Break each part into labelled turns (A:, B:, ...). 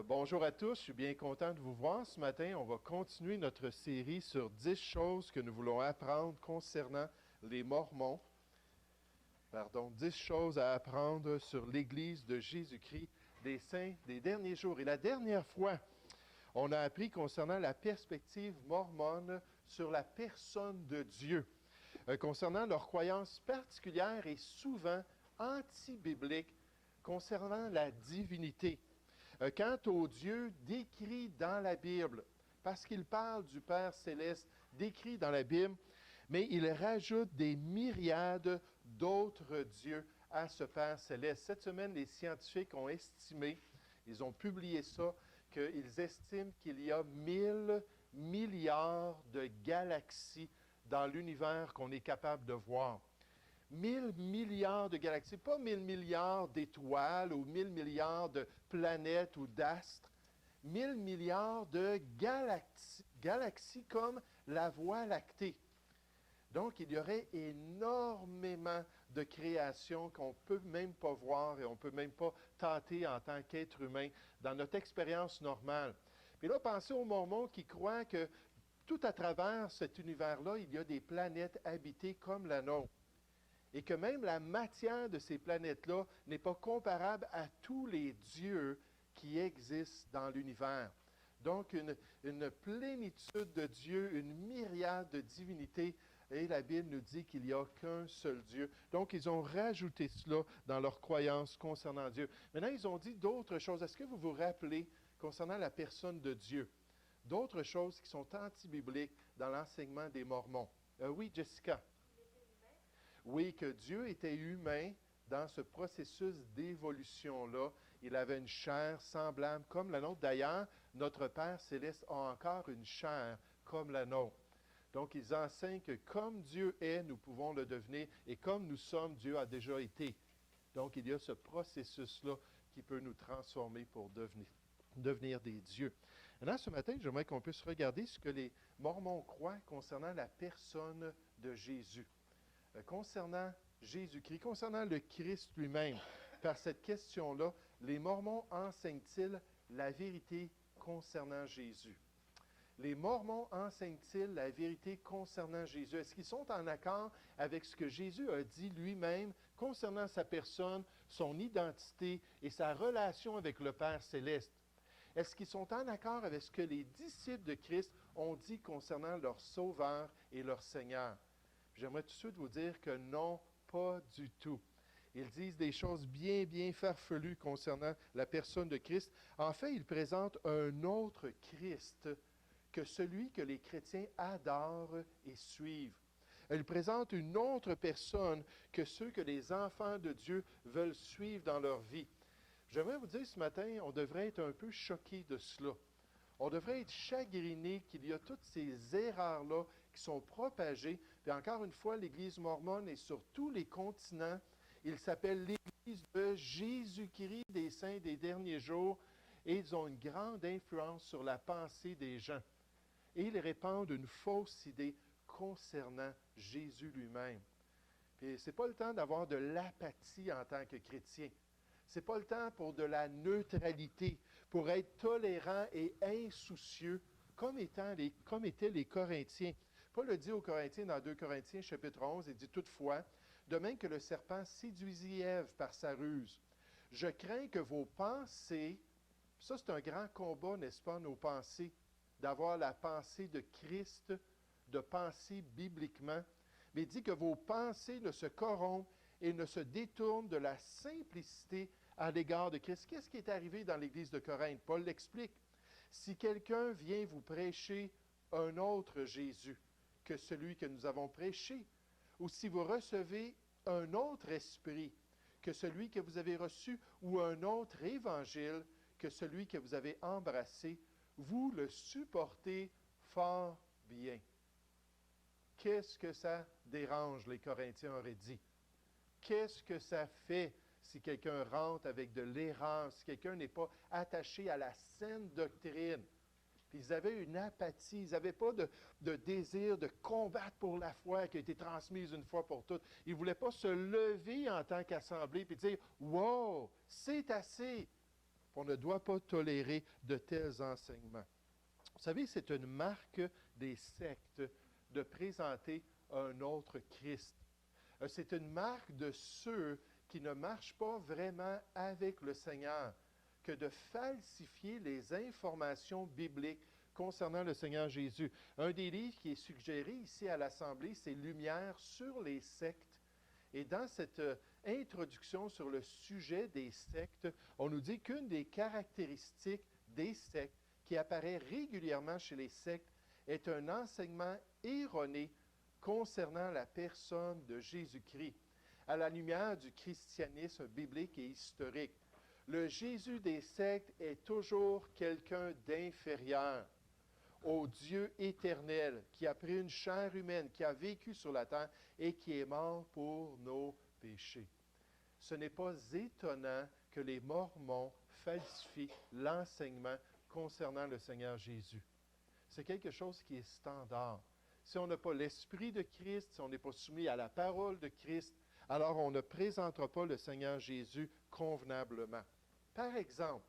A: Bonjour à tous, je suis bien content de vous voir ce matin. On va continuer notre série sur 10 choses que nous voulons apprendre concernant les Mormons. 10 choses à apprendre sur l'Église de Jésus-Christ des saints des derniers jours. Et la dernière fois, on a appris concernant la perspective mormone sur la personne de Dieu, concernant leurs croyances particulières et souvent anti-bibliques concernant la divinité. Quant au Dieu décrit dans la Bible, parce qu'il parle du Père céleste décrit dans la Bible, mais il rajoute des myriades d'autres dieux à ce Père céleste. Cette semaine, les scientifiques ont estimé, ils ont publié ça, qu'ils estiment qu'il y a 1000 milliards de galaxies dans l'univers qu'on est capable de voir. 1000 milliards de galaxies, pas 1000 milliards d'étoiles ou 1000 milliards de planètes ou d'astres, 1000 milliards de galaxies comme la Voie lactée. Donc, il y aurait énormément de créations qu'on ne peut même pas voir et on ne peut même pas tâter en tant qu'être humain dans notre expérience normale. Puis là, pensez aux Mormons qui croient que tout à travers cet univers-là, il y a des planètes habitées comme la nôtre. Et que même la matière de ces planètes-là n'est pas comparable à tous les dieux qui existent dans l'univers. Donc, une plénitude de dieux, une myriade de divinités, et la Bible nous dit qu'il n'y a qu'un seul Dieu. Donc, ils ont rajouté cela dans leurs croyances concernant Dieu. Maintenant, ils ont dit d'autres choses. Est-ce que vous vous rappelez, concernant la personne de Dieu, d'autres choses qui sont anti-bibliques dans l'enseignement des Mormons? Oui, Jessica? Oui, que Dieu était humain dans ce processus d'évolution-là. Il avait une chair semblable comme la nôtre. D'ailleurs, notre Père céleste a encore une chair comme la nôtre. Donc, ils enseignent que comme Dieu est, nous pouvons le devenir, et comme nous sommes, Dieu a déjà été. Donc, il y a ce processus-là qui peut nous transformer pour devenir des dieux. Maintenant, ce matin, j'aimerais qu'on puisse regarder ce que les Mormons croient concernant la personne de Jésus. Concernant Jésus-Christ, concernant le Christ lui-même, par cette question-là, les Mormons enseignent-ils la vérité concernant Jésus? Les Mormons enseignent-ils la vérité concernant Jésus? Est-ce qu'ils sont en accord avec ce que Jésus a dit lui-même concernant sa personne, son identité et sa relation avec le Père céleste? Est-ce qu'ils sont en accord avec ce que les disciples de Christ ont dit concernant leur Sauveur et leur Seigneur? J'aimerais tout de suite vous dire que non, pas du tout. Ils disent des choses bien, bien farfelues concernant la personne de Christ. En fait, ils présentent un autre Christ que celui que les chrétiens adorent et suivent. Ils présentent une autre personne que ceux que les enfants de Dieu veulent suivre dans leur vie. J'aimerais vous dire ce matin, on devrait être un peu choqués de cela. On devrait être chagriné qu'il y a toutes ces erreurs-là qui sont propagées. Puis encore une fois, l'Église mormone est sur tous les continents. Il s'appelle l'Église de Jésus-Christ des saints des derniers jours. Et ils ont une grande influence sur la pensée des gens. Et ils répandent une fausse idée concernant Jésus lui-même. Puis ce n'est pas le temps d'avoir de l'apathie en tant que chrétien. Ce n'est pas le temps pour de la neutralité, pour être tolérant et insoucieux, comme étaient les Corinthiens. Paul le dit aux Corinthiens dans 2 Corinthiens, chapitre 11, il dit « Toutefois, de même que le serpent séduisit Ève par sa ruse, je crains que vos pensées... » Ça, c'est un grand combat, n'est-ce pas, nos pensées, d'avoir la pensée de Christ, de penser bibliquement. Mais il dit que vos pensées ne se corrompent et ne se détourne de la simplicité à l'égard de Christ. Qu'est-ce qui est arrivé dans l'Église de Corinthe? Paul l'explique. Si quelqu'un vient vous prêcher un autre Jésus que celui que nous avons prêché, ou si vous recevez un autre esprit que celui que vous avez reçu, ou un autre évangile que celui que vous avez embrassé, vous le supportez fort bien. Qu'est-ce que ça dérange, les Corinthiens auraient dit? Qu'est-ce que ça fait si quelqu'un rentre avec de l'erreur, si quelqu'un n'est pas attaché à la saine doctrine? Puis ils avaient une apathie, ils n'avaient pas de désir de combattre pour la foi qui a été transmise une fois pour toutes. Ils ne voulaient pas se lever en tant qu'assemblée et dire « Wow, c'est assez! » On ne doit pas tolérer de tels enseignements. Vous savez, c'est une marque des sectes de présenter un autre Christ. C'est une marque de ceux qui ne marchent pas vraiment avec le Seigneur, que de falsifier les informations bibliques concernant le Seigneur Jésus. Un des livres qui est suggéré ici à l'Assemblée, c'est Lumière sur les sectes. Et dans cette introduction sur le sujet des sectes, on nous dit qu'une des caractéristiques des sectes qui apparaît régulièrement chez les sectes est un enseignement erroné concernant la personne de Jésus-Christ, à la lumière du christianisme biblique et historique. Le Jésus des sectes est toujours quelqu'un d'inférieur au Dieu éternel qui a pris une chair humaine, qui a vécu sur la terre et qui est mort pour nos péchés. Ce n'est pas étonnant que les Mormons falsifient l'enseignement concernant le Seigneur Jésus. C'est quelque chose qui est standard. Si on n'a pas l'Esprit de Christ, si on n'est pas soumis à la parole de Christ, alors on ne présentera pas le Seigneur Jésus convenablement. Par exemple,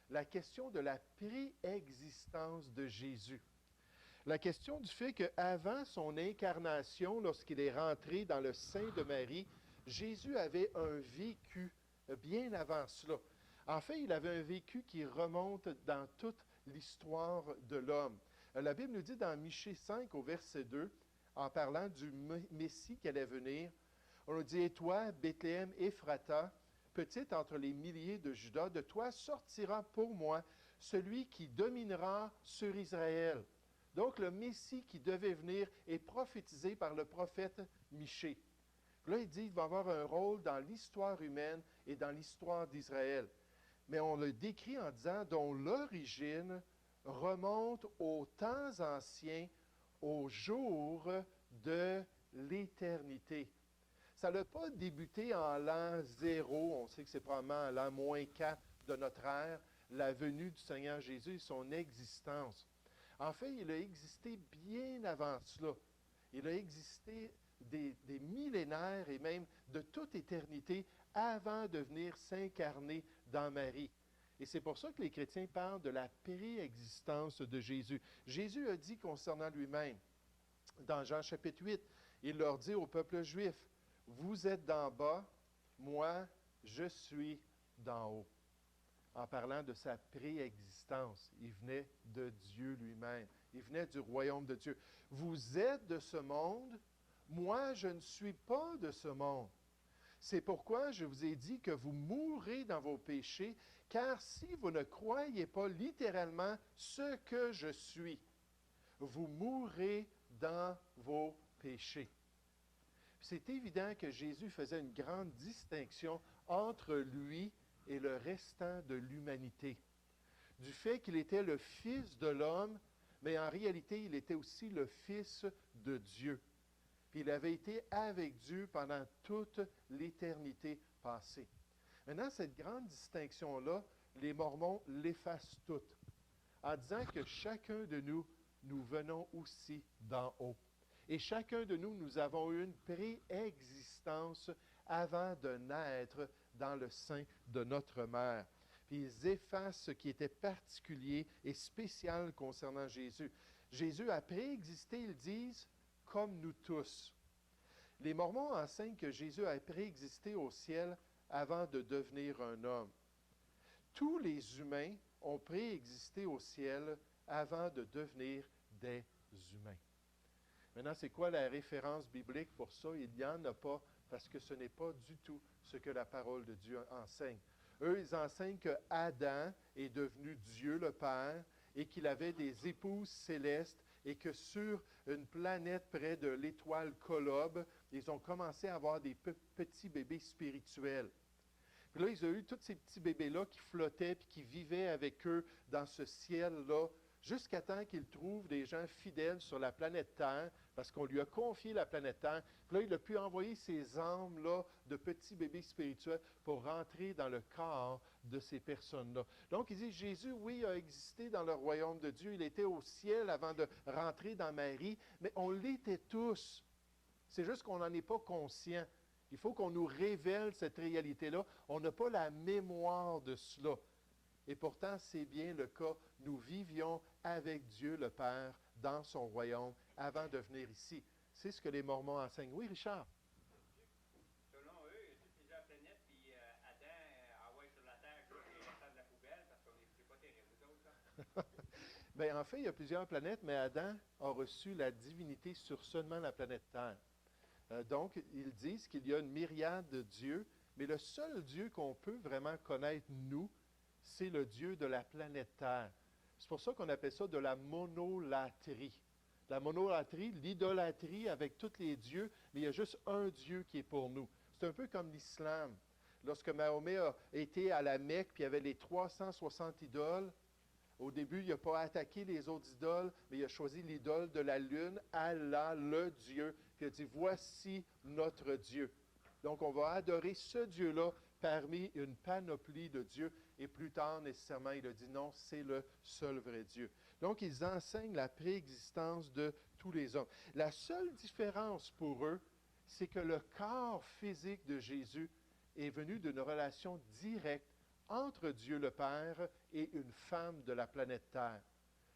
A: la question de la préexistence de Jésus. La question du fait qu'avant son incarnation, lorsqu'il est rentré dans le sein de Marie, Jésus avait un vécu bien avant cela. En fait, il avait un vécu qui remonte dans toute l'histoire de l'homme. La Bible nous dit dans Michée 5 au verset 2, en parlant du Messie qui allait venir, on nous dit « Et toi, Bethléem Ephrata, petite entre les milliers de Juda, de toi sortira pour moi celui qui dominera sur Israël. » Donc, le Messie qui devait venir est prophétisé par le prophète Michée. Là, il dit qu'il va avoir un rôle dans l'histoire humaine et dans l'histoire d'Israël. Mais on le décrit en disant dont l'origine remonte aux temps anciens, aux jours de l'éternité. Ça n'a pas débuté en l'an 0, on sait que c'est probablement en l'an -4 de notre ère, la venue du Seigneur Jésus et son existence. En fait, il a existé bien avant cela. Il a existé des millénaires et même de toute éternité avant de venir s'incarner dans Marie. Et c'est pour ça que les chrétiens parlent de la préexistence de Jésus. Jésus a dit concernant lui-même, dans Jean chapitre 8, il leur dit au peuple juif, « Vous êtes d'en bas, moi, je suis d'en haut. » En parlant de sa préexistence, il venait de Dieu lui-même. Il venait du royaume de Dieu. « Vous êtes de ce monde, moi, je ne suis pas de ce monde. C'est pourquoi je vous ai dit que vous mourrez dans vos péchés, car si vous ne croyez pas littéralement ce que je suis, vous mourrez dans vos péchés. » C'est évident que Jésus faisait une grande distinction entre lui et le restant de l'humanité. Du fait qu'il était le Fils de l'homme, mais en réalité, il était aussi le Fils de Dieu. Puis il avait été avec Dieu pendant toute l'éternité passée. Maintenant, cette grande distinction-là, les Mormons l'effacent toute, en disant que chacun de nous, nous venons aussi d'en haut. Et chacun de nous, nous avons eu une préexistence avant de naître dans le sein de notre mère. Puis ils effacent ce qui était particulier et spécial concernant Jésus. Jésus a préexisté, ils disent, comme nous tous. Les Mormons enseignent que Jésus a préexisté au ciel avant de devenir un homme. Tous les humains ont préexisté au ciel avant de devenir des humains. Maintenant, c'est quoi la référence biblique pour ça? Il n'y en a pas, parce que ce n'est pas du tout ce que la parole de Dieu enseigne. Eux, ils enseignent que Adam est devenu Dieu le Père et qu'il avait des épouses célestes et que sur une planète près de l'étoile Colobe, ils ont commencé à avoir des petits bébés spirituels. Puis là, ils ont eu tous ces petits bébés-là qui flottaient et qui vivaient avec eux dans ce ciel-là, jusqu'à temps qu'ils trouvent des gens fidèles sur la planète Terre, parce qu'on lui a confié la planète Terre. Puis là, il a pu envoyer ces âmes-là de petits bébés spirituels pour rentrer dans le corps de ces personnes-là. Donc, il dit, Jésus, oui, a existé dans le royaume de Dieu. Il était au ciel avant de rentrer dans Marie, mais on l'était tous. C'est juste qu'on n'en est pas conscient. Il faut qu'on nous révèle cette réalité-là. On n'a pas la mémoire de cela. Et pourtant, c'est bien le cas. Nous vivions avec Dieu le Père dans son royaume avant de venir ici. C'est ce que les Mormons enseignent. Oui, Richard?
B: Selon eux, il y a plusieurs planètes, puis Adam envoie sur la Terre juste les restants de la poubelle, parce qu'on c'est pas terrible, vous autres, là.
A: Bien, en fait, il y a plusieurs planètes, mais Adam a reçu la divinité sur seulement la planète Terre. Donc, ils disent qu'il y a une myriade de dieux, mais le seul Dieu qu'on peut vraiment connaître, nous, c'est le Dieu de la planète Terre. C'est pour ça qu'on appelle ça de la monolatrie. La monolatrie, l'idolâtrie avec tous les dieux, mais il y a juste un Dieu qui est pour nous. C'est un peu comme l'islam. Lorsque Mahomet a été à la Mecque, puis il y avait les 360 idoles, au début, il n'a pas attaqué les autres idoles, mais il a choisi l'idole de la lune, Allah, le Dieu, puis il a dit, voici notre Dieu. Donc, on va adorer ce Dieu-là parmi une panoplie de dieux. Et plus tard, nécessairement, il a dit, non, c'est le seul vrai Dieu. Donc, ils enseignent la préexistence de tous les hommes. La seule différence pour eux, c'est que le corps physique de Jésus est venu d'une relation directe entre Dieu le Père et une femme de la planète Terre.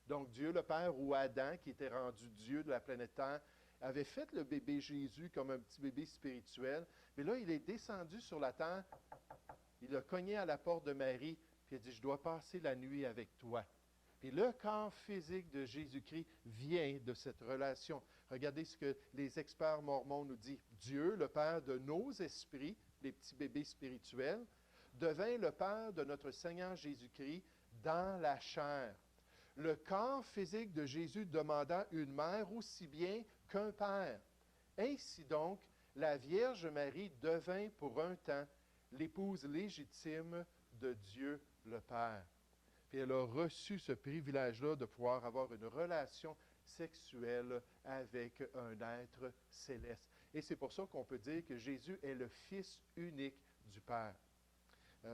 A: Donc Dieu le Père ou Adam, qui était rendu Dieu de la planète Terre, avait fait le bébé Jésus comme un petit bébé spirituel, mais là, il est descendu sur la terre, il a cogné à la porte de Marie, puis il a dit, je dois passer la nuit avec toi. Puis le corps physique de Jésus-Christ vient de cette relation. Regardez ce que les experts mormons nous disent. Dieu, le Père de nos esprits, les petits bébés spirituels, devint le Père de notre Seigneur Jésus-Christ dans la chair. Le corps physique de Jésus demanda une mère aussi bien qu'un père. Ainsi donc, la Vierge Marie devint pour un temps l'épouse légitime de Dieu le Père. Puis elle a reçu ce privilège-là de pouvoir avoir une relation sexuelle avec un être céleste. Et c'est pour ça qu'on peut dire que Jésus est le Fils unique du Père.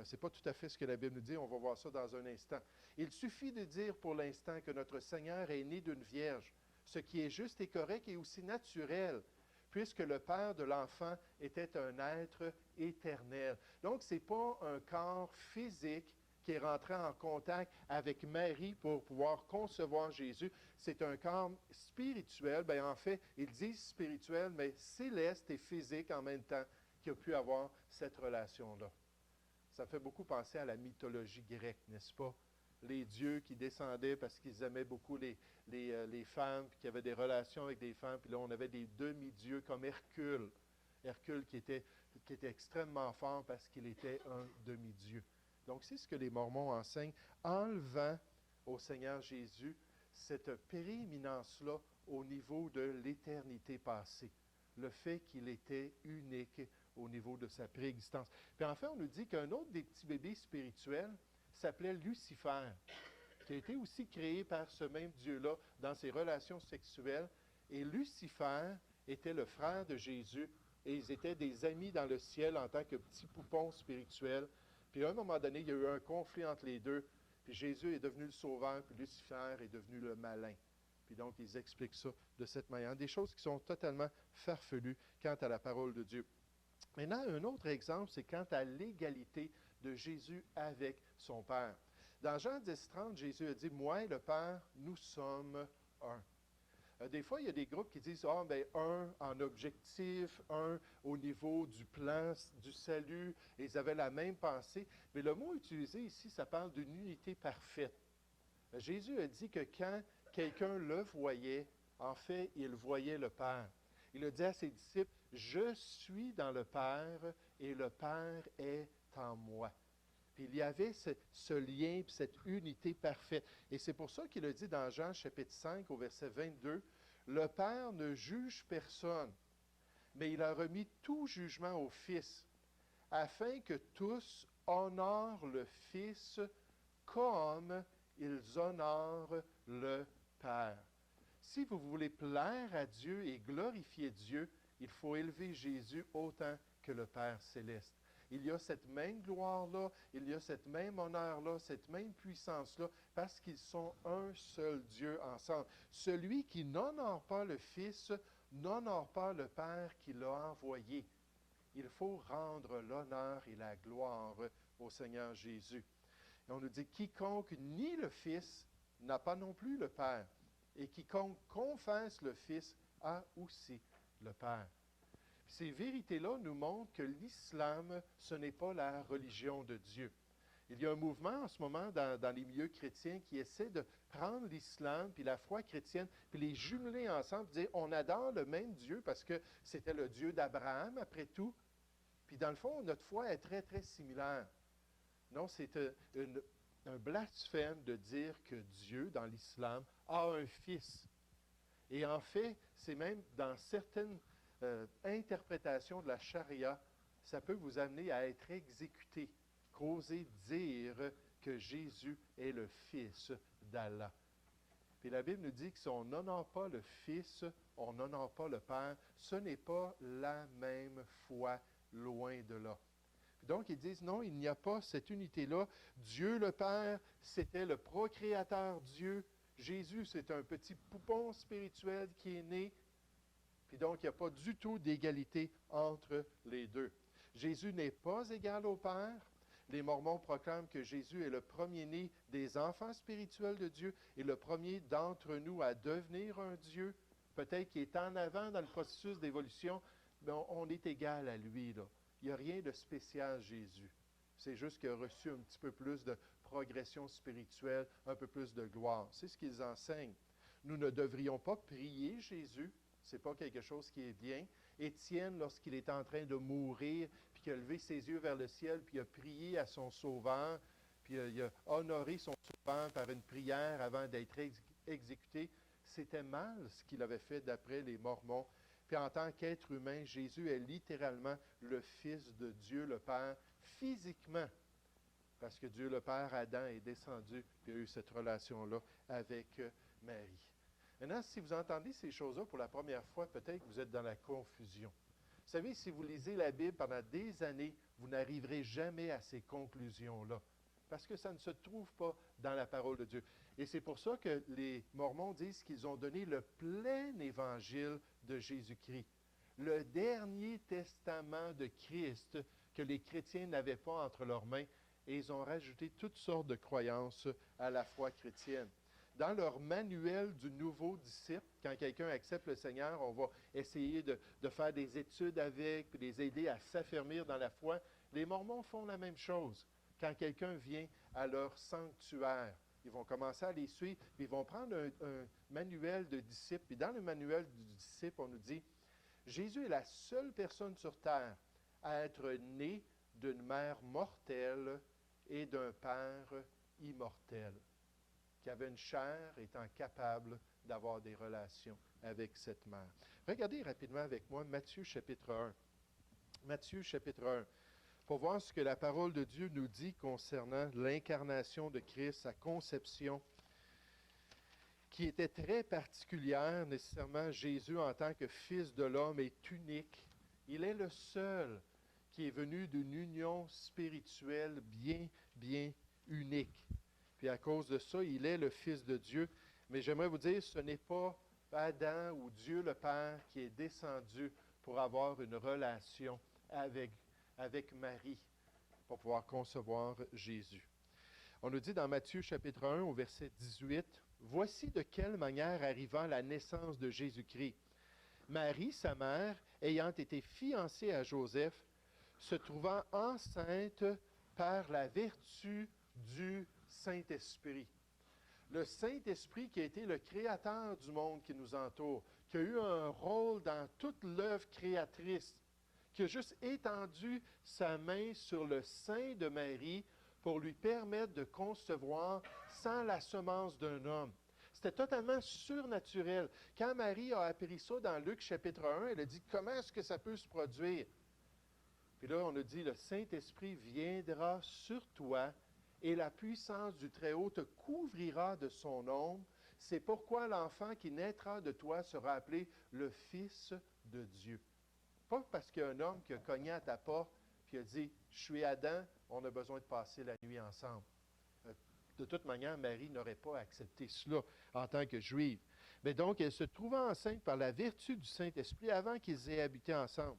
A: Ce n'est pas tout à fait ce que la Bible nous dit, on va voir ça dans un instant. Il suffit de dire pour l'instant que notre Seigneur est né d'une vierge, ce qui est juste et correct et aussi naturel, puisque le Père de l'enfant était un être éternel. Donc, ce n'est pas un corps physique qui est rentré en contact avec Marie pour pouvoir concevoir Jésus. C'est un corps spirituel, bien en fait, ils disent spirituel, mais céleste et physique en même temps, qui a pu avoir cette relation-là. Ça fait beaucoup penser à la mythologie grecque, n'est-ce pas? Les dieux qui descendaient parce qu'ils aimaient beaucoup les femmes, puis qui avaient des relations avec des femmes. Puis là, on avait des demi-dieux comme Hercule. Hercule qui était extrêmement fort parce qu'il était un demi-dieu. Donc, c'est ce que les Mormons enseignent, enlevant au Seigneur Jésus cette prééminence-là au niveau de l'éternité passée. Le fait qu'il était unique au niveau de sa préexistence. Puis en fait, on nous dit qu'un autre des petits bébés spirituels s'appelait Lucifer, qui a été aussi créé par ce même Dieu-là dans ses relations sexuelles. Et Lucifer était le frère de Jésus et ils étaient des amis dans le ciel en tant que petits poupons spirituels. Puis à un moment donné, il y a eu un conflit entre les deux. Puis Jésus est devenu le sauveur, puis Lucifer est devenu le malin. Puis donc, ils expliquent ça de cette manière. Des choses qui sont totalement farfelues quant à la parole de Dieu. Maintenant, un autre exemple, c'est quant à l'égalité de Jésus avec son Père. Dans Jean 10,30, Jésus a dit, « Moi et le Père, nous sommes un. » Des fois, il y a des groupes qui disent, « Ah, bien, un en objectif, un au niveau du plan du salut. » Ils avaient la même pensée. Mais le mot utilisé ici, ça parle d'une unité parfaite. Jésus a dit que quand quelqu'un le voyait, en fait, il voyait le Père. Il a dit à ses disciples, « Je suis dans le Père et le Père est en moi. » Puis il y avait ce lien et cette unité parfaite. Et c'est pour ça qu'il a dit dans Jean chapitre 5 au verset 22, « Le Père ne juge personne, mais il a remis tout jugement au Fils, afin que tous honorent le Fils comme ils honorent le Père. » Si vous voulez plaire à Dieu et glorifier Dieu, il faut élever Jésus autant que le Père céleste. Il y a cette même gloire-là, il y a cette même honneur-là, cette même puissance-là, parce qu'ils sont un seul Dieu ensemble. Celui qui n'honore pas le Fils, n'honore pas le Père qui l'a envoyé. Il faut rendre l'honneur et la gloire au Seigneur Jésus. Et on nous dit, quiconque nie le Fils n'a pas non plus le Père. Et quiconque confesse le Fils a aussi le Père. Ces vérités-là nous montrent que l'islam, ce n'est pas la religion de Dieu. Il y a un mouvement en ce moment dans les milieux chrétiens qui essaie de prendre l'islam puis la foi chrétienne, puis les jumeler ensemble, puis dire on adore le même Dieu parce que c'était le Dieu d'Abraham, après tout. Puis dans le fond, notre foi est très, très similaire. Non, c'est un blasphème de dire que Dieu, dans l'islam, a un fils. Et en fait, c'est même dans certaines interprétations de la charia, ça peut vous amener à être exécuté, qu'oser dire que Jésus est le Fils d'Allah. Puis la Bible nous dit que si on n'honore pas le Fils, on n'honore pas le Père. Ce n'est pas la même foi, loin de là. Donc, ils disent, non, il n'y a pas cette unité-là. Dieu le Père, c'était le procréateur Dieu. Jésus, c'est un petit poupon spirituel qui est né. Puis donc, il n'y a pas du tout d'égalité entre les deux. Jésus n'est pas égal au Père. Les Mormons proclament que Jésus est le premier-né des enfants spirituels de Dieu et le premier d'entre nous à devenir un Dieu. Peut-être qu'il est en avant dans le processus d'évolution, mais on est égal à lui, là. Il n'y a rien de spécial, Jésus. C'est juste qu'il a reçu un petit peu plus de progression spirituelle, un peu plus de gloire. C'est ce qu'ils enseignent. Nous ne devrions pas prier Jésus. Ce n'est pas quelque chose qui est bien. Étienne, lorsqu'il est en train de mourir, puis qu'il a levé ses yeux vers le ciel, puis il a prié à son Sauveur, puis il a honoré son Sauveur par une prière avant d'être exécuté, c'était mal ce qu'il avait fait d'après les Mormons. Puis en tant qu'être humain, Jésus est littéralement le Fils de Dieu le Père, physiquement, parce que Dieu le Père, Adam, est descendu, puis a eu cette relation-là avec Marie. Maintenant, si vous entendez ces choses-là pour la première fois, peut-être que vous êtes dans la confusion. Vous savez, si vous lisez la Bible pendant des années, vous n'arriverez jamais à ces conclusions-là, parce que ça ne se trouve pas dans la parole de Dieu. Et c'est pour ça que les Mormons disent qu'ils ont donné le plein évangile de Jésus-Christ, le dernier testament de Christ que les chrétiens n'avaient pas entre leurs mains, et ils ont rajouté toutes sortes de croyances à la foi chrétienne. Dans leur manuel du nouveau disciple, quand quelqu'un accepte le Seigneur, on va essayer de faire des études avec, puis les aider à s'affermir dans la foi. Les Mormons font la même chose. Quand quelqu'un vient à leur sanctuaire, ils vont commencer à les suivre, puis ils vont prendre un manuel de disciple. Puis dans le manuel du disciple, on nous dit, Jésus est la seule personne sur terre à être né d'une mère mortelle et d'un père immortel, qui avait une chair étant capable d'avoir des relations avec cette mère. Regardez rapidement avec moi Matthieu chapitre 1. Matthieu chapitre 1. Pour voir ce que la parole de Dieu nous dit concernant l'incarnation de Christ, sa conception, qui était très particulière. Nécessairement, Jésus, en tant que Fils de l'homme, est unique. Il est le seul qui est venu d'une union spirituelle bien, bien unique. Puis à cause de ça, il est le Fils de Dieu. Mais j'aimerais vous dire, ce n'est pas Adam ou Dieu le Père qui est descendu pour avoir une relation avec Marie, pour pouvoir concevoir Jésus. On nous dit dans Matthieu chapitre 1 au verset 18, « Voici de quelle manière arriva la naissance de Jésus-Christ. Marie, sa mère, ayant été fiancée à Joseph, se trouvant enceinte par la vertu du Saint-Esprit. » Le Saint-Esprit qui a été le créateur du monde qui nous entoure, qui a eu un rôle dans toute l'œuvre créatrice, qui a juste étendu sa main sur le sein de Marie pour lui permettre de concevoir sans la semence d'un homme. C'était totalement surnaturel. Quand Marie a appris ça dans Luc chapitre 1, elle a dit, comment est-ce que ça peut se produire? Puis là, on a dit, le Saint-Esprit viendra sur toi et la puissance du Très-Haut te couvrira de son ombre. C'est pourquoi l'enfant qui naîtra de toi sera appelé le Fils de Dieu. Pas parce qu'il y a un homme qui a cogné à ta porte et a dit, je suis Adam, on a besoin de passer la nuit ensemble. De toute manière, Marie n'aurait pas accepté cela en tant que juive. Mais donc, elle se trouva enceinte par la vertu du Saint-Esprit avant qu'ils aient habité ensemble.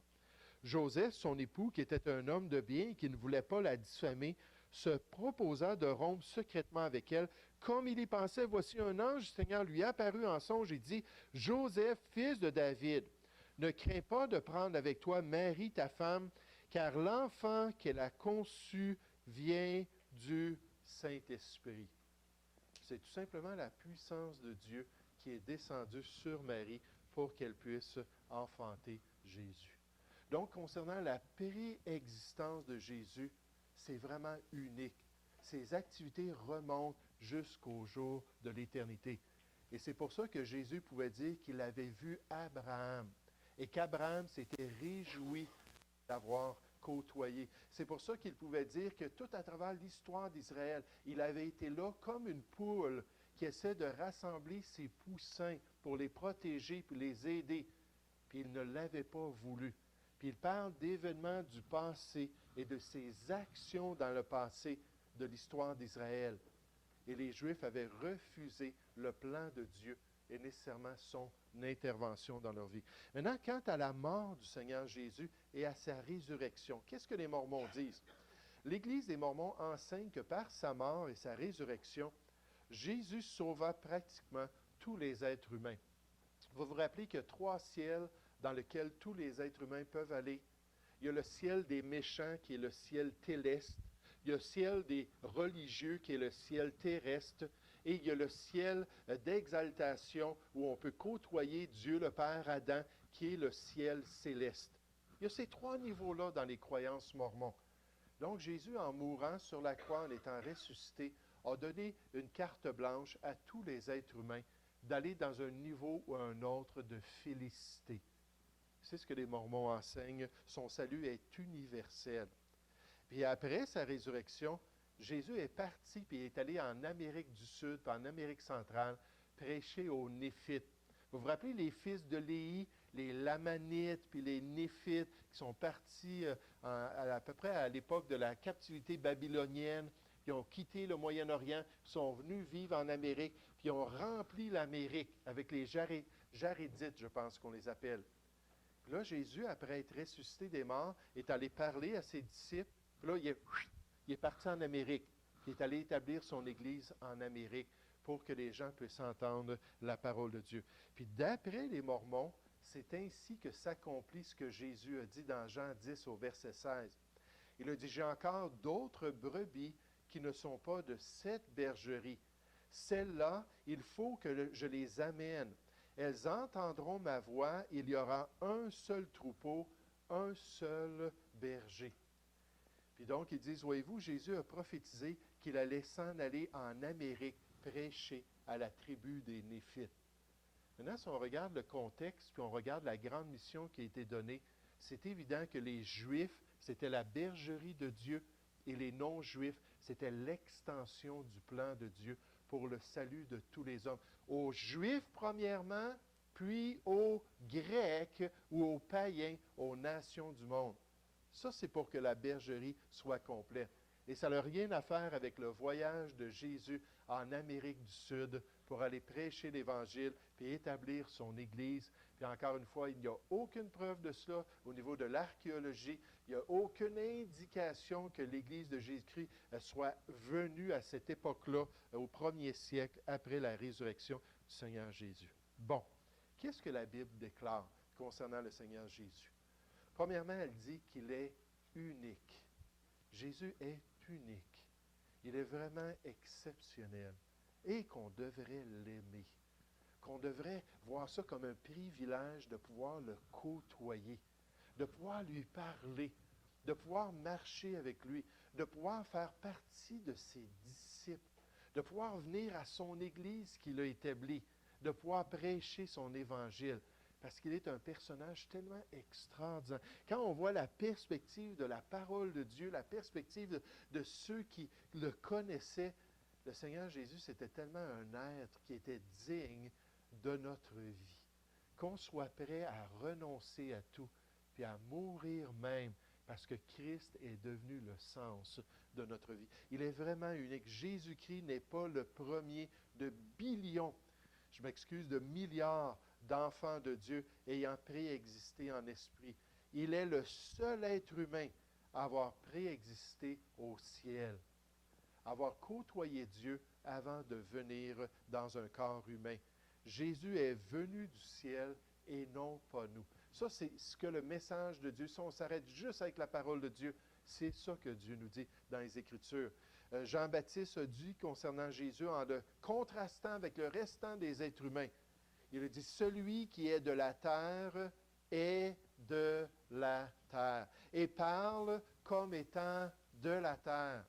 A: Joseph, son époux, qui était un homme de bien et qui ne voulait pas la diffamer, se proposa de rompre secrètement avec elle. Comme il y pensait, voici un ange du Seigneur lui apparut en songe et dit, « Joseph, fils de David, ne crains pas de prendre avec toi Marie, ta femme, car l'enfant qu'elle a conçu vient du Saint-Esprit. » C'est tout simplement la puissance de Dieu qui est descendue sur Marie pour qu'elle puisse enfanter Jésus. Donc, concernant la préexistence de Jésus, c'est vraiment unique. Ses activités remontent jusqu'au jour de l'éternité. Et c'est pour ça que Jésus pouvait dire qu'il avait vu Abraham et qu'Abraham s'était réjoui d'avoir côtoyé. C'est pour ça qu'il pouvait dire que tout à travers l'histoire d'Israël, il avait été là comme une poule qui essaie de rassembler ses poussins pour les protéger puis les aider. Puis il ne l'avait pas voulu. Puis il parle d'événements du passé et de ses actions dans le passé de l'histoire d'Israël. Et les Juifs avaient refusé le plan de Dieu et nécessairement son intervention dans leur vie. Maintenant, quant à la mort du Seigneur Jésus et à sa résurrection, qu'est-ce que les Mormons disent? L'Église des Mormons enseigne que par sa mort et sa résurrection, Jésus sauva pratiquement tous les êtres humains. Vous vous rappelez qu'il y a 3 ciels dans lesquels tous les êtres humains peuvent aller. Il y a le ciel des méchants qui est le ciel céleste. Il y a le ciel des religieux qui est le ciel terrestre. Et il y a le ciel d'exaltation où on peut côtoyer Dieu le Père Adam qui est le ciel céleste. Il y a ces 3 niveaux-là dans les croyances mormons. Donc Jésus, en mourant sur la croix, en étant ressuscité, a donné une carte blanche à tous les êtres humains d'aller dans un niveau ou un autre de félicité. C'est ce que les Mormons enseignent. Son salut est universel. Puis après sa résurrection, Jésus est parti puis est allé en Amérique du Sud, puis en Amérique centrale, prêcher aux Néphites. Vous vous rappelez les fils de Léhi, les Lamanites, puis les Néphites, qui sont partis à peu près à l'époque de la captivité babylonienne, qui ont quitté le Moyen-Orient, sont venus vivre en Amérique, puis ont rempli l'Amérique avec les Jarédites, je pense qu'on les appelle. Puis là, Jésus, après être ressuscité des morts, est allé parler à ses disciples. Puis là, il est parti en Amérique. Il est allé établir son Église en Amérique pour que les gens puissent entendre la parole de Dieu. Puis d'après les Mormons, c'est ainsi que s'accomplit ce que Jésus a dit dans Jean 10 au verset 16. Il a dit, « J'ai encore d'autres brebis qui ne sont pas de cette bergerie. Celles-là, il faut que je les amène. Elles entendront ma voix, il y aura un seul troupeau, un seul berger. » Puis donc, ils disent, voyez-vous, Jésus a prophétisé qu'il allait s'en aller en Amérique prêcher à la tribu des Néphites. Maintenant, si on regarde le contexte, puis on regarde la grande mission qui a été donnée, c'est évident que les Juifs, c'était la bergerie de Dieu, et les non-Juifs, c'était l'extension du plan de Dieu pour le salut de tous les hommes. Aux Juifs, premièrement, puis aux Grecs ou aux païens, aux nations du monde. Ça, c'est pour que la bergerie soit complète. Et ça n'a rien à faire avec le voyage de Jésus en Amérique du Sud pour aller prêcher l'Évangile puis établir son Église. Puis encore une fois, il n'y a aucune preuve de cela au niveau de l'archéologie. Il n'y a aucune indication que l'Église de Jésus-Christ soit venue à cette époque-là, au 1er siècle, après la résurrection du Seigneur Jésus. Bon, qu'est-ce que la Bible déclare concernant le Seigneur Jésus? Premièrement, elle dit qu'il est unique. Jésus est unique. Il est vraiment exceptionnel et qu'on devrait l'aimer, qu'on devrait voir ça comme un privilège de pouvoir le côtoyer, de pouvoir lui parler, de pouvoir marcher avec lui, de pouvoir faire partie de ses disciples, de pouvoir venir à son Église qu'il a établie, de pouvoir prêcher son Évangile. Parce qu'il est un personnage tellement extraordinaire. Quand on voit la perspective de la parole de Dieu, la perspective de ceux qui le connaissaient, le Seigneur Jésus, c'était tellement un être qui était digne de notre vie. Qu'on soit prêt à renoncer à tout, puis à mourir même, parce que Christ est devenu le sens de notre vie. Il est vraiment unique. Jésus-Christ n'est pas le premier de billions, je m'excuse, de milliards d'enfants de Dieu ayant préexisté en esprit. Il est le seul être humain à avoir préexisté au ciel. avoir côtoyé Dieu avant de venir dans un corps humain. Jésus est venu du ciel et non pas nous. Ça, c'est ce que le message de Dieu, si on s'arrête juste avec la parole de Dieu, c'est ça que Dieu nous dit dans les Écritures. Jean-Baptiste a dit concernant Jésus en le contrastant avec le restant des êtres humains. Il a dit, celui qui est de la terre est de la terre et parle comme étant de la terre.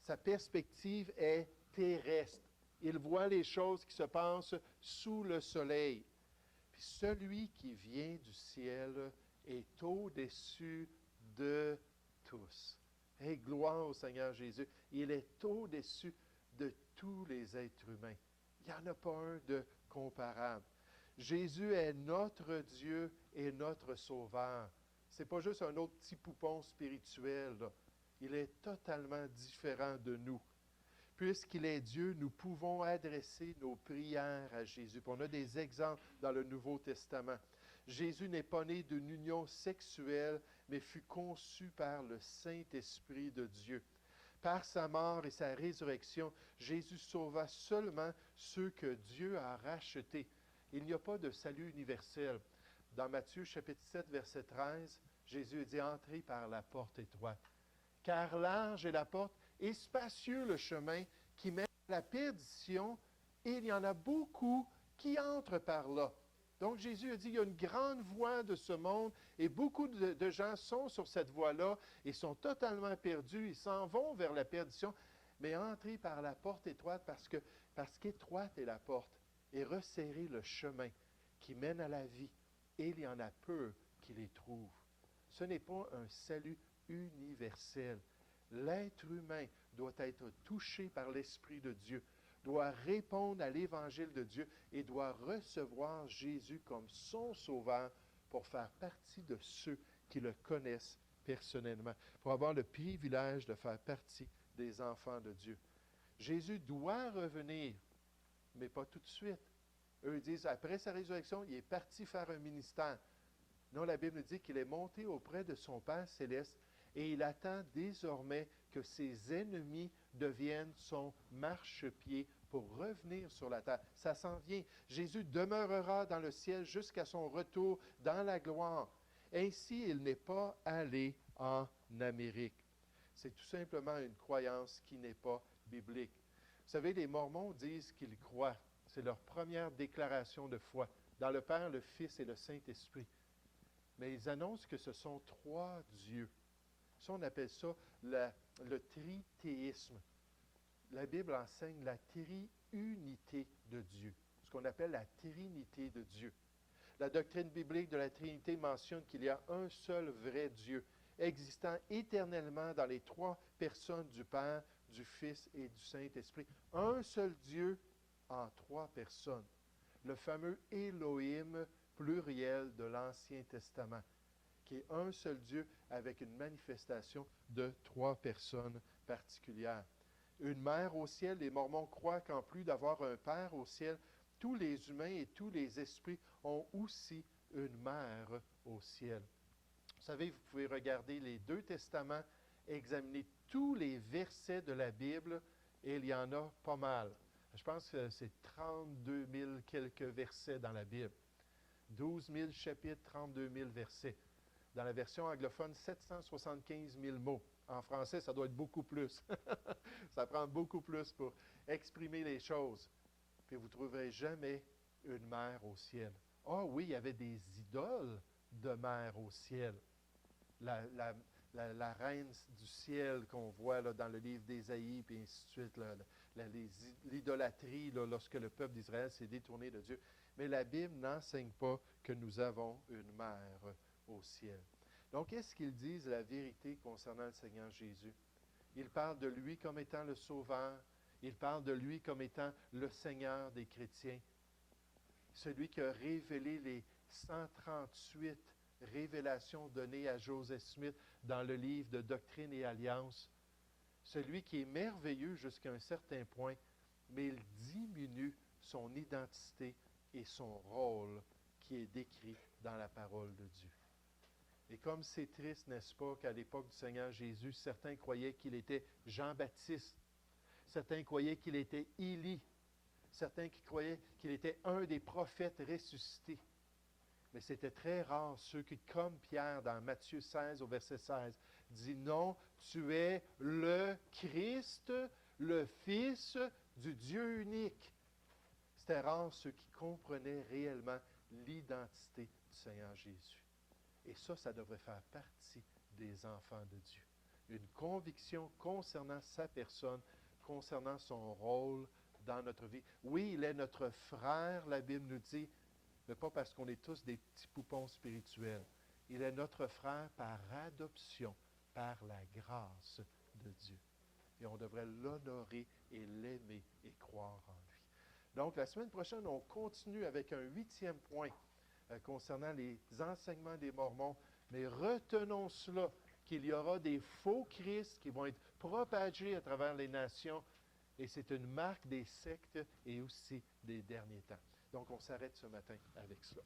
A: Sa perspective est terrestre. Il voit les choses qui se passent sous le soleil. Puis celui qui vient du ciel est au-dessus de tous. Et gloire au Seigneur Jésus. Il est au-dessus de tous les êtres humains. Il n'y en a pas un de comparable. Jésus est notre Dieu et notre Sauveur. Ce n'est pas juste un autre petit poupon spirituel, là. Il est totalement différent de nous. Puisqu'il est Dieu, nous pouvons adresser nos prières à Jésus. Puis on a des exemples dans le Nouveau Testament. Jésus n'est pas né d'une union sexuelle, mais fut conçu par le Saint-Esprit de Dieu. Par sa mort et sa résurrection, Jésus sauva seulement ceux que Dieu a rachetés. Il n'y a pas de salut universel. Dans Matthieu chapitre 7, verset 13, Jésus dit « Entrez par la porte étroite. Car large est la porte et spacieux le chemin qui mène à la perdition, et il y en a beaucoup qui entrent par là. » Donc Jésus a dit, il y a une grande voie de ce monde, et beaucoup de gens sont sur cette voie-là, et sont totalement perdus, ils s'en vont vers la perdition, mais entrez par la porte étroite, parce qu'étroite est la porte, et resserrez le chemin qui mène à la vie, et il y en a peu qui les trouvent. Ce n'est pas un salut universel. L'être humain doit être touché par l'Esprit de Dieu, doit répondre à l'Évangile de Dieu et doit recevoir Jésus comme son Sauveur pour faire partie de ceux qui le connaissent personnellement, pour avoir le privilège de faire partie des enfants de Dieu. Jésus doit revenir, mais pas tout de suite. Eux disent, après sa résurrection, il est parti faire un ministère. Non, la Bible dit qu'il est monté auprès de son Père céleste et il attend désormais que ses ennemis deviennent son marchepied pour revenir sur la terre. Ça s'en vient. Jésus demeurera dans le ciel jusqu'à son retour dans la gloire. Ainsi, il n'est pas allé en Amérique. C'est tout simplement une croyance qui n'est pas biblique. Vous savez, les Mormons disent qu'ils croient. C'est leur première déclaration de foi dans le Père, le Fils et le Saint-Esprit. Mais ils annoncent que ce sont trois dieux. Ça, on appelle ça le trithéisme. La Bible enseigne la triunité de Dieu, ce qu'on appelle la trinité de Dieu. La doctrine biblique de la Trinité mentionne qu'il y a un seul vrai Dieu, existant éternellement dans les trois personnes du Père, du Fils et du Saint-Esprit. Un seul Dieu en trois personnes. Le fameux Elohim pluriel de l'Ancien Testament, qui est un seul Dieu avec une manifestation de trois personnes particulières. Une mère au ciel, les Mormons croient qu'en plus d'avoir un Père au ciel, tous les humains et tous les esprits ont aussi une mère au ciel. Vous savez, vous pouvez regarder les deux testaments, examiner tous les versets de la Bible, et il y en a pas mal. Je pense que c'est 32 000 quelques versets dans la Bible. 12 000 chapitres, 32 000 versets. Dans la version anglophone, 775 000 mots. En français, ça doit être beaucoup plus. Ça prend beaucoup plus pour exprimer les choses. Puis vous ne trouverez jamais une mer au ciel. Ah oui, il y avait des idoles de mer au ciel. La reine du ciel qu'on voit là, dans le livre d'Ésaïe, puis ainsi de suite, l'idolâtrie lorsque le peuple d'Israël s'est détourné de Dieu. Mais la Bible n'enseigne pas que nous avons une mer au ciel. Donc, est-ce qu'ils disent la vérité concernant le Seigneur Jésus? Ils parlent de lui comme étant le Sauveur. Ils parlent de lui comme étant le Seigneur des chrétiens. Celui qui a révélé les 138 révélations données à Joseph Smith dans le livre de Doctrine et Alliance. Celui qui est merveilleux jusqu'à un certain point, mais il diminue son identité et son rôle qui est décrit dans la parole de Dieu. Et comme c'est triste, n'est-ce pas, qu'à l'époque du Seigneur Jésus, certains croyaient qu'il était Jean-Baptiste. Certains croyaient qu'il était Élie. Certains qui croyaient qu'il était un des prophètes ressuscités. Mais c'était très rare ceux qui, comme Pierre dans Matthieu 16 au verset 16, dit non, tu es le Christ, le Fils du Dieu unique. C'était rare ceux qui comprenaient réellement l'identité du Seigneur Jésus. Et ça devrait faire partie des enfants de Dieu. Une conviction concernant sa personne, concernant son rôle dans notre vie. Oui, il est notre frère, la Bible nous dit, mais pas parce qu'on est tous des petits poupons spirituels. Il est notre frère par adoption, par la grâce de Dieu. Et on devrait l'honorer et l'aimer et croire en lui. Donc, la semaine prochaine, on continue avec un 8e point concernant les enseignements des Mormons. Mais retenons cela, qu'il y aura des faux Christ qui vont être propagés à travers les nations. Et c'est une marque des sectes et aussi des derniers temps. Donc, on s'arrête ce matin avec cela.